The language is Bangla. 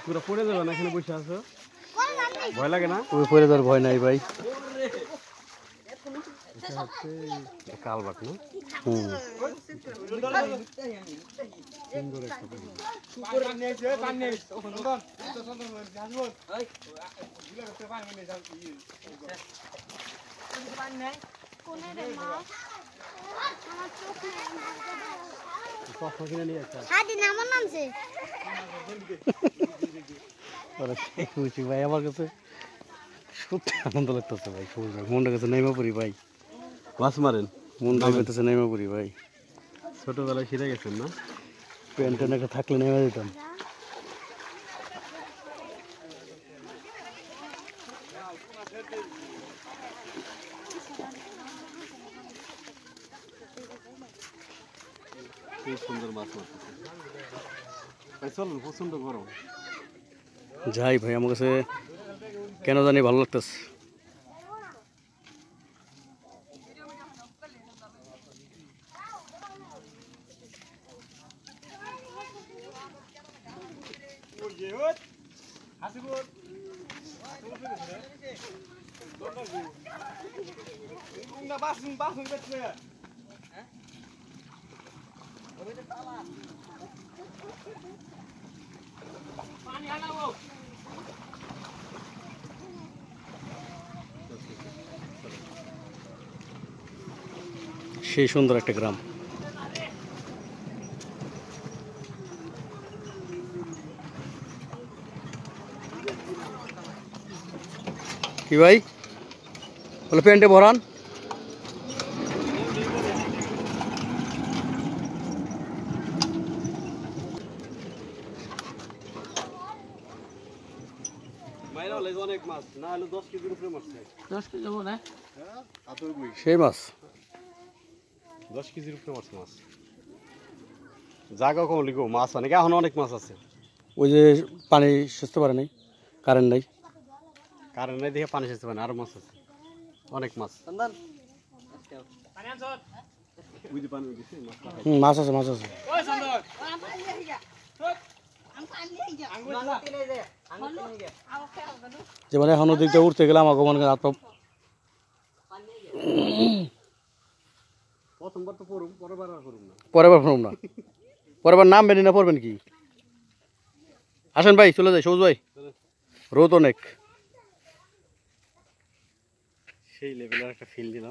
পুরো পড়ে যাবে না, এখানে বসে আছো, ভয় লাগে না? ওই পড়ে যাওয়ার ভয় নাই ভাই। কালবাট না? ভাই আমার কাছে সত্যি আনন্দ লাগতেছে ভাই, মনটা কাছে নেমে পড়ি ভাই, মাছ মারেন মনটা করতেছে নেমে পড়ি ভাই। ছোটবেলায় শিখে গেছেন না, প্যান্টেন একটা থাকলে নেমে যেতাম। খুব সুন্দর মাছ মারতেছে ভাই, চলুন, প্রচন্ড গরম। যাই ভাই, আমার কাছে কেন জানি ভালো লাগতেছে। সেই সুন্দর একটা গ্রাম। কি ভাই বলে প্যান্টে ভরান? অনেক মাছ না হলে 10 কেজির উপরে মাছ, 10 কেজি যাবো না সেই মাছ, 10 কেজির উপরে মাছ। মাছ জায়গা কম লিখো, মাছ অনেক, এখন অনেক মাছ আছে। ওই যে পানি সেচতে পারে নাই, কারেন্ট নাই, কারেন্ট নাই দেখে পানি সেচতে পারে না, আরো মাছ আছে, অনেক মাছ। মাছ আছে, মাছ আছে। যে মানে এখন দিকটা উঠতে গেলাম আমাকে মনে করেন প্রথমবার তো পড়ুম, পরের বার পড়ুম না, পরের বার নামবেন না, পড়বেন কি? আসেন ভাই, চলে যাই সবুজ ভাই, রোদ অনেক, সেই লেভেলের একটা ফিল দিলাম।